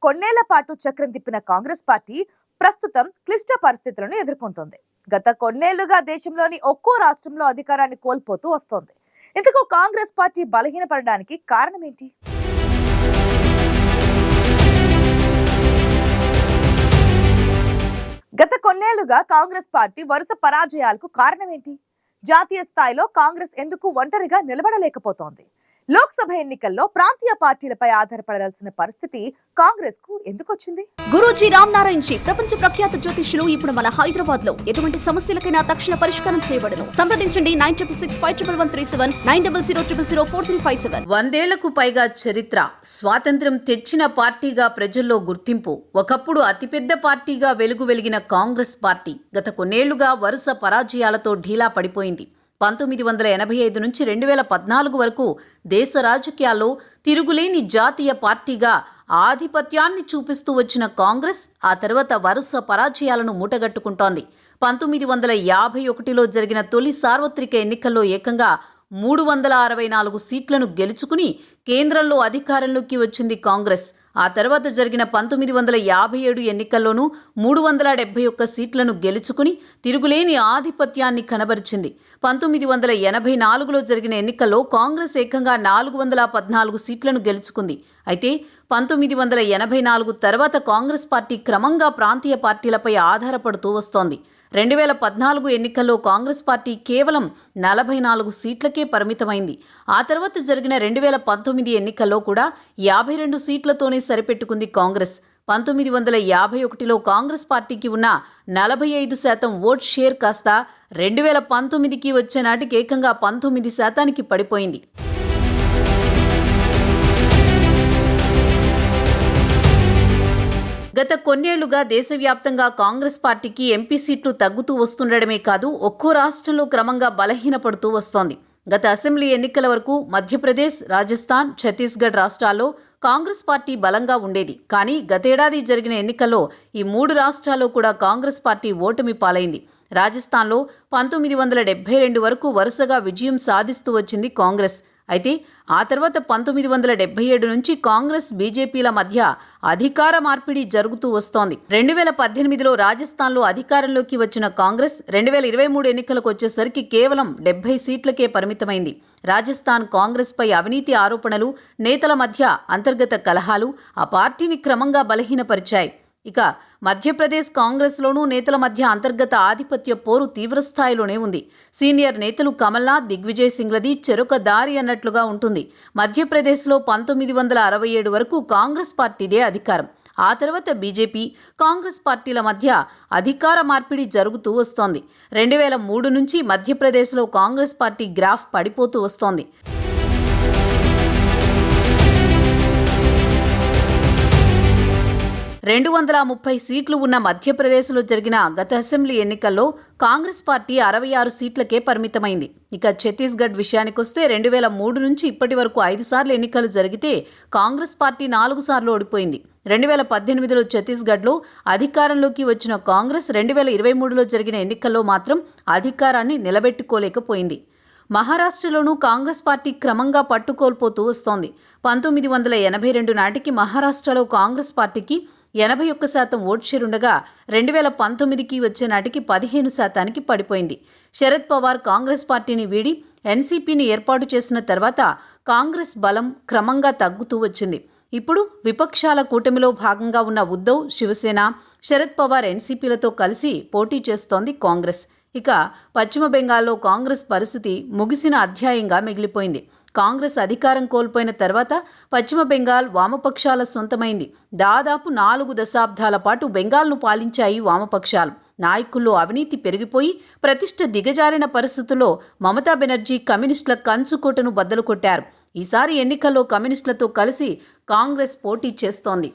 కొన్నేళ్ల పాటు చక్రం తిప్పిన కాంగ్రెస్ పార్టీ ప్రస్తుతం క్లిష్ట పరిస్థితులను ఎదుర్కొంటోంది. గత కొన్నేళ్లుగా దేశంలోని ఒక్కో రాష్ట్రంలో అధికారాన్ని కోల్పోతూ వస్తోంది. ఇందుకు కాంగ్రెస్ పార్టీ బలహీనపడడానికి కారణం ఏంటి? గత కొన్నేళ్లుగా కాంగ్రెస్ పార్టీ వరుస పరాజయాలకు కారణం ఏంటి? జాతీయ స్థాయిలో కాంగ్రెస్ ఎందుకు ఒంటరిగా నిలబడలేకపోతోంది? లోక్సభ ఎన్నికల్లో ప్రాంతీయ పార్టీలపై ఆధారపడాల్సిన పరిస్థితి కాంగ్రెస్ కు ఎందుకు వచ్చింది? గురూజీ రామ్ నారాయణ్ జీ ప్రపంచ ప్రఖ్యాత జ్యోతిష్యులు ఇప్పుడు మన హైదరాబాద్ లో ఎటువంటి సమస్యలకైనా తక్షణ పరిష్కారం చేయబడను. సంప్రదించండి 96651137 9000004357. 100 ఏళ్లకు పైగా చరిత్ర, స్వాతంత్ర్యం తెచ్చిన పార్టీగా ప్రజల్లో గుర్తింపు, ఒకప్పుడు అతిపెద్ద పార్టీగా వెలిగిన కాంగ్రెస్ పార్టీ గత కొన్నేళ్లుగా వరుస పరాజయాలతో ఢీలా పడిపోయింది. 1985 నుంచి 2014 వరకు దేశ రాజకీయాల్లో తిరుగులేని జాతీయ పార్టీగా ఆధిపత్యాన్ని చూపిస్తూ వచ్చిన కాంగ్రెస్ ఆ తర్వాత వరుస పరాజయాలను మూటగట్టుకుంటోంది. 1951లో జరిగిన తొలి సార్వత్రిక ఎన్నికల్లో ఏకంగా 364 సీట్లను గెలుచుకుని కేంద్రంలో అధికారంలోకి వచ్చింది కాంగ్రెస్. ఆ తర్వాత జరిగిన 1957 ఎన్నికల్లోనూ 371 సీట్లను గెలుచుకుని తిరుగులేని ఆధిపత్యాన్ని కనబరిచింది. 1984లో జరిగిన ఎన్నికల్లో కాంగ్రెస్ ఏకంగా 414 సీట్లను గెలుచుకుంది. అయితే 1984 తర్వాత కాంగ్రెస్ పార్టీ క్రమంగా ప్రాంతీయ పార్టీలపై ఆధారపడుతూ వస్తోంది. 2014 ఎన్నికల్లో కాంగ్రెస్ పార్టీ కేవలం 44 సీట్లకే పరిమితమైంది. ఆ తర్వాత జరిగిన 2019 ఎన్నికల్లో కూడా 52 సీట్లతోనే సరిపెట్టుకుంది కాంగ్రెస్. 1951లో కాంగ్రెస్ పార్టీకి ఉన్న 45% ఓట్ షేర్ కాస్త 2019కి వచ్చే నాటికి ఏకంగా 19% పడిపోయింది. గత కొన్నేళ్లుగా దేశవ్యాప్తంగా కాంగ్రెస్ పార్టీకి ఎంపీ సీట్లు తగ్గుతూ వస్తుండడమే కాదు, ఒక్కో రాష్ట్రంలో క్రమంగా బలహీనపడుతూ వస్తోంది. గత అసెంబ్లీ ఎన్నికల వరకు మధ్యప్రదేశ్, రాజస్థాన్, ఛత్తీస్గఢ్ రాష్ట్రాల్లో కాంగ్రెస్ పార్టీ బలంగా ఉండేది. కానీ గతేడాది జరిగిన ఎన్నికల్లో ఈ 3 రాష్ట్రాల్లో కూడా కాంగ్రెస్ పార్టీ ఓటమి పాలైంది. రాజస్థాన్లో 1972 వరకు వరుసగా విజయం సాధిస్తూ వచ్చింది కాంగ్రెస్. అయితే ఆ తర్వాత 1977 నుంచి కాంగ్రెస్, బీజేపీల మధ్య అధికార మార్పిడి జరుగుతూ వస్తోంది. 2018లో రాజస్థాన్లో అధికారంలోకి వచ్చిన కాంగ్రెస్ 2023 ఎన్నికలకు వచ్చేసరికి కేవలం 70 సీట్లకే పరిమితమైంది. రాజస్థాన్ కాంగ్రెస్పై అవినీతి ఆరోపణలు, నేతల మధ్య అంతర్గత కలహాలు ఆ పార్టీని క్రమంగా బలహీనపరిచాయి. ఇక మధ్యప్రదేశ్ కాంగ్రెస్లోనూ నేతల మధ్య అంతర్గత ఆధిపత్య పోరు తీవ్రస్థాయిలోనే ఉంది. సీనియర్ నేతలు కమల్నాథ్, దిగ్విజయ్ సింగ్లది చెరొక దారి అన్నట్లుగా ఉంటుంది. మధ్యప్రదేశ్లో 1967 వరకు కాంగ్రెస్ పార్టీదే అధికారం. ఆ తర్వాత బీజేపీ, కాంగ్రెస్ పార్టీల మధ్య అధికార మార్పిడి జరుగుతూ వస్తోంది. 2003 నుంచి మధ్యప్రదేశ్లో కాంగ్రెస్ పార్టీ గ్రాఫ్ పడిపోతూ వస్తోంది. 230 సీట్లు ఉన్న మధ్యప్రదేశ్లో జరిగిన గత అసెంబ్లీ ఎన్నికల్లో కాంగ్రెస్ పార్టీ 66 సీట్లకే పరిమితమైంది. ఇక ఛత్తీస్గఢ్ విషయానికొస్తే 2003 నుంచి ఇప్పటి వరకు 5 సార్లు ఎన్నికలు జరిగితే కాంగ్రెస్ పార్టీ 4 సార్లు ఓడిపోయింది. 2018లో ఛత్తీస్గఢ్లో అధికారంలోకి వచ్చిన కాంగ్రెస్ 2023లో జరిగిన ఎన్నికల్లో మాత్రం అధికారాన్ని నిలబెట్టుకోలేకపోయింది. మహారాష్ట్రలోనూ కాంగ్రెస్ పార్టీ క్రమంగా పట్టుకోల్పోతూ వస్తోంది. 1982 నాటికి మహారాష్ట్రలో కాంగ్రెస్ పార్టీకి 81% ఓట్ షేర్ ఉండగా 2019కి వచ్చే నాటికి 15%కి పడిపోయింది. శరద్ పవార్ కాంగ్రెస్ పార్టీని వీడి ఎన్సీపీని ఏర్పాటు చేసిన తర్వాత కాంగ్రెస్ బలం క్రమంగా తగ్గుతూ వచ్చింది. ఇప్పుడు విపక్షాల కూటమిలో భాగంగా ఉన్న ఉద్ధవ్, శివసేన, శరద్ పవార్ ఎన్సీపీలతో కలిసి పోటీ చేస్తోంది కాంగ్రెస్. ఇక పశ్చిమ బెంగాల్లో కాంగ్రెస్ పరిస్థితి ముగిసిన అధ్యాయంగా మిగిలిపోయింది. కాంగ్రెస్ అధికారం కోల్పోయిన తర్వాత పశ్చిమ బెంగాల్ వామపక్షాల సొంతమైంది. దాదాపు 4 దశాబ్దాల పాటు బెంగాల్ను పాలించాయి వామపక్షాలు. నాయకుల్లో అవినీతి పెరిగిపోయి ప్రతిష్ఠ దిగజారిన పరిస్థితుల్లో మమతా బెనర్జీ కమ్యూనిస్టుల కంచుకోటను బద్దలు కొట్టారు. ఈసారి ఎన్నికల్లో కమ్యూనిస్టులతో కలిసి కాంగ్రెస్ పోటీ చేస్తోంది.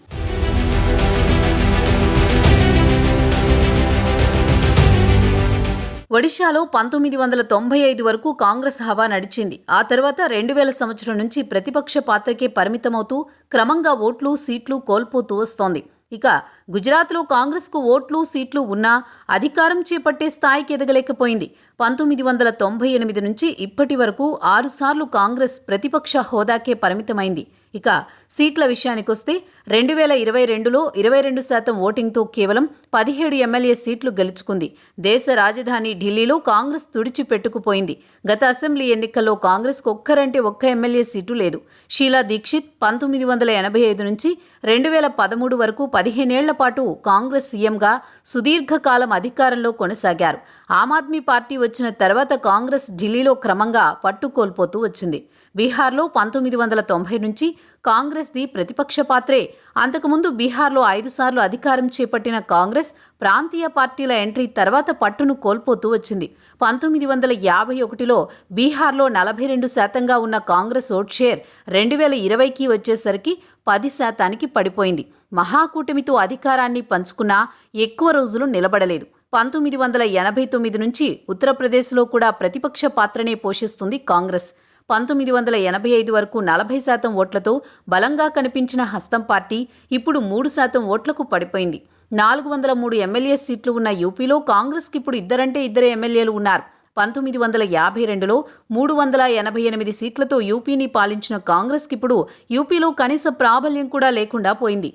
ఒడిశాలో 1995 వరకు కాంగ్రెస్ హవా నడిచింది. ఆ తర్వాత 2000 సంవత్సరం నుంచి ప్రతిపక్ష పాత్రకే పరిమితమవుతూ క్రమంగా ఓట్లు, సీట్లు కోల్పోతూ వస్తోంది. ఇక గుజరాత్లో కాంగ్రెస్కు ఓట్లు, సీట్లు ఉన్నా అధికారం చేపట్టే స్థాయికి ఎదగలేకపోయింది. 1998 నుంచి ఇప్పటి వరకు 6 సార్లు కాంగ్రెస్ ప్రతిపక్ష హోదాకే పరిమితమైంది. ఇక సీట్ల విషయానికొస్తే 2022లో 22% ఓటింగ్తో కేవలం 17 ఎమ్మెల్యే సీట్లు గెలుచుకుంది. దేశ రాజధాని ఢిల్లీలో కాంగ్రెస్ తుడిచిపెట్టుకుపోయింది. గత అసెంబ్లీ ఎన్నికల్లో కాంగ్రెస్కు ఒక్కరంటే ఒక్క ఎమ్మెల్యే సీటు లేదు. షీలా దీక్షిత్ 1985 నుంచి 2013 వరకు 15 ఏళ్ల పాటు కాంగ్రెస్ సీఎంగా సుదీర్ఘకాలం అధికారంలో కొనసాగారు. ఆమ్ ఆద్మీ పార్టీ వచ్చిన తర్వాత కాంగ్రెస్ ఢిల్లీలో క్రమంగా పట్టు కోల్పోతూ వచ్చింది. బీహార్లో 1990 నుంచి కాంగ్రెస్ది ప్రతిపక్ష పాత్రే. అంతకుముందు బీహార్లో 5 సార్లు అధికారం చేపట్టిన కాంగ్రెస్ ప్రాంతీయ పార్టీల ఎంట్రీ తర్వాత పట్టును కోల్పోతూ వచ్చింది. 1951లో బీహార్లో 42% ఉన్న కాంగ్రెస్ ఓట్ షేర్ 2020కి వచ్చేసరికి 10% పడిపోయింది. మహాకూటమితో అధికారాన్ని పంచుకున్నా ఎక్కువ రోజులు నిలబడలేదు. 1989 నుంచి ఉత్తరప్రదేశ్లో కూడా ప్రతిపక్ష పాత్రనే పోషిస్తుంది కాంగ్రెస్. 1985 వరకు 40% ఓట్లతో బలంగా కనిపించిన హస్తం పార్టీ ఇప్పుడు 3% ఓట్లకు పడిపోయింది. 403 ఎమ్మెల్యే సీట్లు ఉన్న యూపీలో కాంగ్రెస్కి ఇప్పుడు ఇద్దరే ఎమ్మెల్యేలు ఉన్నారు. 1952లో 388 సీట్లతో యూపీని పాలించిన కాంగ్రెస్కి ఇప్పుడు యూపీలో కనీస ప్రాబల్యం కూడా లేకుండా పోయింది.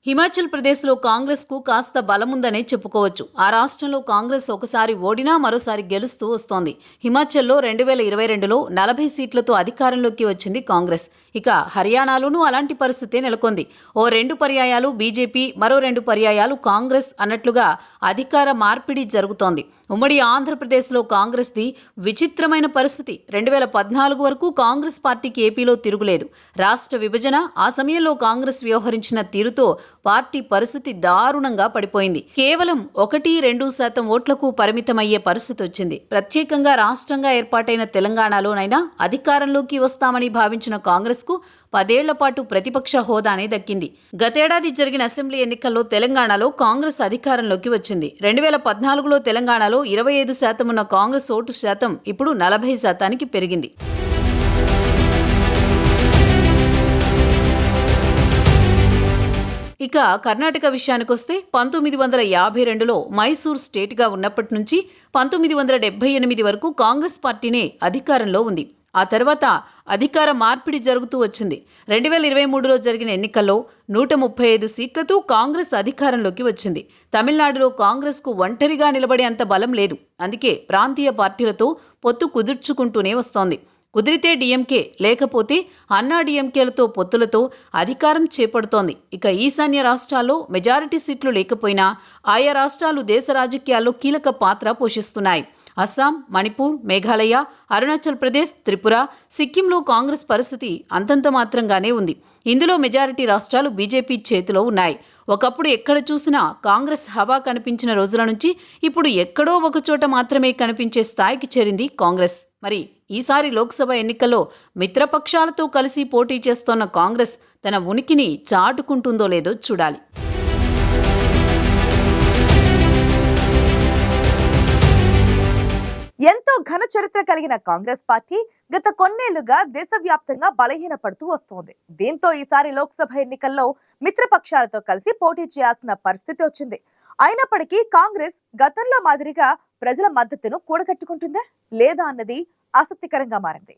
హిమాచల్ ప్రదేశ్లో కాంగ్రెస్కు కాస్త బలముందనే చెప్పుకోవచ్చు. ఆ రాష్ట్రంలో కాంగ్రెస్ ఒకసారి ఓడినా మరోసారి గెలుస్తూ వస్తోంది. హిమాచల్లో 2022లో 40 సీట్లతో అధికారంలోకి వచ్చింది కాంగ్రెస్. ఇక హర్యానాలోనూ అలాంటి పరిస్థితే నెలకొంది. ఓ 2 పర్యాయాలు బీజేపీ, మరో 2 పర్యాయాలు కాంగ్రెస్ అన్నట్లుగా అధికార మార్పిడి జరుగుతోంది. ఉమ్మడి ఆంధ్రప్రదేశ్లో కాంగ్రెస్ది విచిత్రమైన పరిస్థితి. 2014 వరకు కాంగ్రెస్ పార్టీకి ఏపీలో తిరుగులేదు. రాష్ట్ర విభజన, ఆ సమయంలో కాంగ్రెస్ వ్యవహరించిన తీరుతో పార్టీ పరిస్థితి దారుణంగా పడిపోయింది. కేవలం 1-2% ఓట్లకు పరిమితమయ్యే పరిస్థితి వచ్చింది. ప్రత్యేకంగా రాష్ట్రంగా ఏర్పాటైన తెలంగాణలోనైనా అధికారంలోకి వస్తామని భావించిన కాంగ్రెస్కు 10 ఏళ్ల పాటు ప్రతిపక్ష హోదానే దక్కింది. గతేడాది జరిగిన అసెంబ్లీ ఎన్నికల్లో తెలంగాణలో కాంగ్రెస్ అధికారంలోకి వచ్చింది. 2014లో తెలంగాణలో 25% ఉన్న కాంగ్రెస్ ఓటు శాతం ఇప్పుడు 40%కి పెరిగింది. ఇక కర్ణాటక విషయానికొస్తే 1952లో మైసూర్ స్టేట్గా ఉన్నప్పటి నుంచి 1978 వరకు కాంగ్రెస్ పార్టీనే అధికారంలో ఉంది. ఆ తర్వాత అధికార మార్పిడి జరుగుతూ వచ్చింది. 2023లో జరిగిన ఎన్నికల్లో 135 సీట్లతో కాంగ్రెస్ అధికారంలోకి వచ్చింది. తమిళనాడులో కాంగ్రెస్కు ఒంటరిగా నిలబడే అంత బలం లేదు. అందుకే ప్రాంతీయ పార్టీలతో పొత్తు కుదుర్చుకుంటూనే వస్తోంది. కుదిరితే డీఎంకే, లేకపోతే అన్నా డీఎంకేలతో పొత్తులతో అధికారం చేపడుతోంది. ఇక ఈశాన్య రాష్ట్రాల్లో మెజారిటీ సీట్లు లేకపోయినా ఆయా రాష్ట్రాలు దేశ రాజకీయాల్లో కీలక పాత్ర పోషిస్తున్నాయి. అస్సాం, మణిపూర్, మేఘాలయ, అరుణాచల్ ప్రదేశ్, త్రిపుర, సిక్కింలో కాంగ్రెస్ పరిస్థితి అంతంత మాత్రంగానే ఉంది. ఇందులో మెజారిటీ రాష్ట్రాలు బీజేపీ చేతిలో ఉన్నాయి. ఒకప్పుడు ఎక్కడ చూసినా కాంగ్రెస్ హవా కనిపించిన రోజుల నుంచి ఇప్పుడు ఎక్కడో ఒకచోట మాత్రమే కనిపించే స్థాయికి చేరింది కాంగ్రెస్. మరి ఈసారి లోక్సభ ఎన్నికల్లో మిత్రపక్షాలతో కలిసి పోటీ చేస్తోన్న కాంగ్రెస్ తన ఉనికిని చాటుకుంటుందో లేదో చూడాలి. ఎంతో ఘన చరిత్ర కలిగిన కాంగ్రెస్ పార్టీ గత కొన్నేళ్లుగా దేశవ్యాప్తంగా బలహీనపడుతూ వస్తోంది. దీంతో ఈసారి లోక్సభ ఎన్నికల్లో మిత్రపక్షాలతో కలిసి పోటీ చేయాల్సిన పరిస్థితి వచ్చింది. అయినప్పటికీ కాంగ్రెస్ గతంలో మాదిరిగా ప్రజల మద్దతును కూడగట్టుకుంటుందా లేదా అన్నది ఆసక్తికరంగా మారింది.